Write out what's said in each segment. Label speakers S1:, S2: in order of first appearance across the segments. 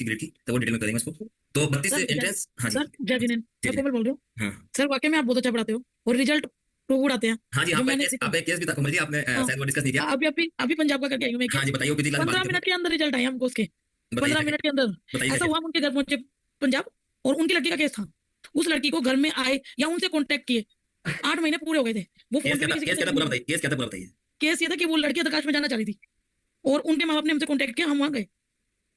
S1: Grade की, तो वो डिटेल में करेंगे उसको। तो 32
S2: सर
S1: एंट्रेंस। हाँ जी,
S2: सर जय जिनेंद्र,
S1: जी
S2: मैं
S1: जी।
S2: कोमल बोल रही हूँ।
S1: हाँ
S2: सर वाकई में आप बहुत अच्छा पढ़ाते हो और रिजल्ट टू गुड आते हैं।
S1: हाँ जी,
S2: जो
S1: आपका एक
S2: मैंने
S1: केस,
S2: देखा,
S1: आपका एक केस भी था कोमल जी, आपने
S2: हाँ,
S1: शायद वो डिस्कस नहीं किया।
S2: अभी अभी अभी पंजाब का करके आई हूँ मैं
S1: हाँ
S2: केस।
S1: जी, बताइए, ओपीडी क्लास में बात
S2: 15
S1: नहीं
S2: मिनट
S1: करते।
S2: के अंदर रिजल्ट आए हमको उसके।
S1: बताइए
S2: 15
S1: क्या
S2: मिनट के अंदर
S1: बताइए क्या
S2: ऐसा
S1: केस।
S2: हुआ, हम उनके घर पहुंचे पंजाब, और उनकी लड़की का केस था। उस लड़की को घर में आए या उनसे कॉन्टेक्ट किए 8 महीने पूरे हो गए थे। वो फोन पे भी किसी
S1: केस
S2: को
S1: क्या था
S2: नहीं
S1: पूरा
S2: मिली।
S1: बताइए, केस क्या था पूरा बताइए।
S2: केस ये था कि वो लड़की आकाश में जाना चाह रही थी, और उनके माँ बाप ने हमसे कॉन्टेक्ट किया, हम वहां गए।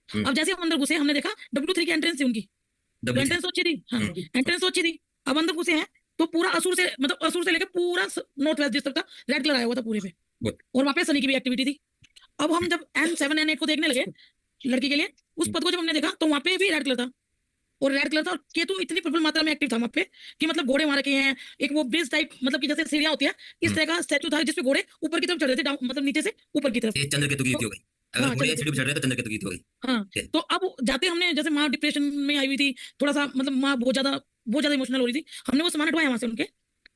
S2: अब जैसे हम अंदर घुसे, हमने देखा W3 की एंट्रेंस थी उनकी। तो
S1: W3।
S2: एंट्रेंस अच्छी थी, हाँ, एंट्रेंस अच्छी थी। अब अंदर घुसे हैं तो पूरा असुर से, मतलब असुर से लेकर पूरा नॉर्थ वेस्ट डिस्ट्रिक्ट तक रेड कलर आया हुआ था पूरे पे। और वहां पे सनी की भी एक्टिविटी थी। अब हम जब N7 N8 को देखने लगे लड़की के लिए, उस पद को जब हमने देखा तो वहां पे भी रेड कलर था। और रेड कलर था, और केतु इतनी प्रबल मात्रा में एक्टिव था वहां पे कि मतलब घोड़े वहां रखे हैं। एक वो ब्रिज टाइप, मतलब कि जैसे सीढ़ियां होती है, इस तरह का स्टैचू था जिसपे घोड़े ऊपर की तरफ चढ़ रहे थे, मतलब नीचे से ऊपर की तरफ।
S1: ये चंद्रकेतु की युति
S2: तो
S1: हो गई। अगर
S2: हाँ
S1: घोड़े
S2: चलो,
S1: सीढ़ी पे चढ़ रहे हैं तो चंद्रकेतु की युति हो गई।
S2: हाँ।
S1: ठीक
S2: तो अब जाते हमने, जैसे माँ डिप्रेशन में आई हुई थी थोड़ा सा, मतलब माँ बहुत ज्यादा इमोशनल हो रही थी। हमने वो सामान हटवाया वहां से उनके।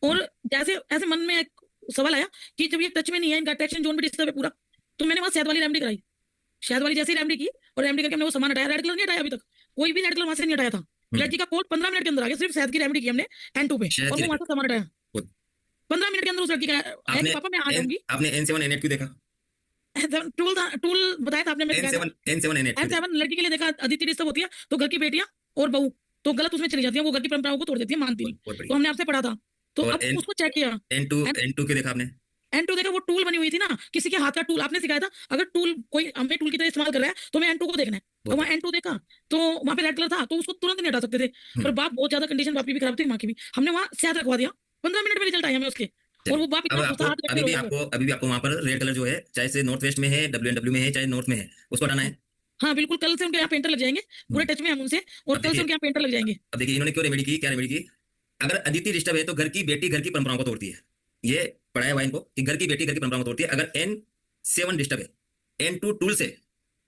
S2: और जैसे ऐसे मन में एक सवाल आया कि जब ये टच में नहीं है, इनका अट्रैक्शन जोन भी डिस्टर्ब है पूरा, तो मैंने वहां शहद वाली रेमडी कराई। शहद वाली जैसी रेमडी की, और रेमडी करके हमने वो सामान हटाया। रेड कलर नहीं हटाया अभी तक, कोई भी रेड कलर वहां से नहीं हटाया था।
S1: है।
S2: लड़की का कोट 15 मिनट के अंदर आ गया, सिर्फ शहद की रेमडी की हमने N2 पे,
S1: शहद
S2: और
S1: की
S2: वो वहां से सामान हटाया।
S1: रिपोर्ट।
S2: 15 मिनट के अंदर उस लड़की का आया कि
S1: आपने
S2: पापा मैं आ जाऊंगी।
S1: आपने N7 N8 क्यों देखा।
S2: टूल था, टूल बताया था आपने, मैं सिखाया था।
S1: N7 N8 क्यों देखा।
S2: N7 लड़की के लिए देखा, अदिति डिस्टर्ब होती है तो घर की बेटियां और बहू तो गलत उसमें चली जाती है, वो घर की परंपराओं को तोड़ देती है, मानती नहीं।
S1: बहुत
S2: तो
S1: बढ़िया।
S2: हमने आपसे पढ़ा था, तो
S1: और
S2: अब उसको चेक किया।
S1: N2 N2 क्यों देखा आपने।
S2: N2 देखा, वो टूल बनी हुई थी ना, किसी के हाथ का टूल आपने सिखाया था। अगर टूल कोई हमें टूल की तरह इस्तेमाल कर रहा है तो हमें N2 को देखना है। तो
S1: बहुत
S2: वहाँ
S1: बढ़िया।
S2: N2 देखा, तो वहां पे रेड कलर था, तो उसको तुरंत नहीं हटा सकते थे। पर बाप बहुत ज्यादा कंडीशन बाप की भी खराब थी, माँ की भी। हमने वहां शहद रखवा दिया, 15 मिनट में रिजल्ट आया हमें उसके। और
S1: चलिए,
S2: वो बाप
S1: अब
S2: इतना
S1: आपको
S2: गुस्सा, हाथ रख के रोया वो।
S1: अभी भी आपको वहां पर रेड कलर जो है, चाहे से नॉर्थ वेस्ट में है, WNW में है, चाहे नॉर्थ में है, उसको हटाना है।
S2: हाँ बिल्कुल, कल से उनके यहाँ पेंटर लग जाएंगे, पूरे टच में हम उनसे, और
S1: अब
S2: कल से
S1: देखिए,
S2: उनके यहाँ पेंटर लग जाएंगे।
S1: अब देखिए इन्होंने क्यों रेमेडी की, क्या रेमेडी की। अगर अदिति डिस्टर्ब है तो घर की बेटी घर की परंपराओं को तोड़ती है। ये पढ़ाया हुआ इनको कि घर की बेटी घर की परंपराओं को तोड़ती है। अगर N7 डिस्टर्ब है, N2 टूल से,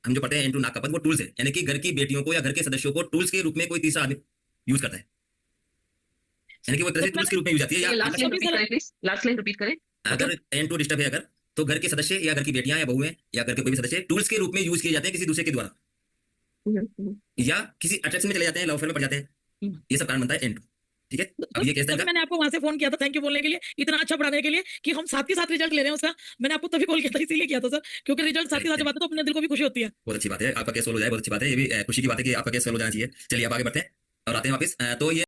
S1: हम जो पढ़ते हैं N2 नाकापद, वो टूल्स है, यानी कि घर की बेटियों को या घर के सदस्यों को टूल्स के रूप में कोई तीसरा आदमी यूज करता है। यानी कि वो एक तरह
S2: तो
S1: से टूल्स के
S2: मैंने
S1: रूप में यूज आती है। या
S3: लास्ट लाइन रिपीट करें प्लीज, लास्ट लाइन रिपीट करें।
S1: अगर
S3: मतलब
S1: N2 डिस्टर्ब है, अगर तो घर के सदस्य या घर की बेटियां या बहुएं या घर के कोई भी सदस्य टूल्स के रूप में यूज किए जाते हैं किसी दूसरे के द्वारा, या किसी अट्रैक्शन में चले जाते हैं, लव अफेयर में पड़ जाते हैं। ये सब कारण बनता है N2। ठीक है, अब ये केस
S2: तभी
S1: का।
S2: मैंने आपको वहां से फोन किया था, थैंक यू बोलने के लिए, इतना अच्छा पढ़ाने के लिए कि हम साथ के साथ रिजल्ट ले रहे हैं उसका। मैंने आपको तभी कॉल किया था, इसीलिए किया था सर, क्योंकि रिजल्ट साथ
S1: चलिए
S2: के साथ
S1: चलिए,
S2: जब आता है तो अपने दिल को भी खुशी होती है।
S1: बहुत अच्छी बात है, आपका केस सोल्व हो जाए, बहुत अच्छी बात है। ये भी खुशी की बात है कि आपका केस सोल्व हो जाना चाहिए। चलिए अब आगे बढ़ते हैं और आते हैं वापस। तो ये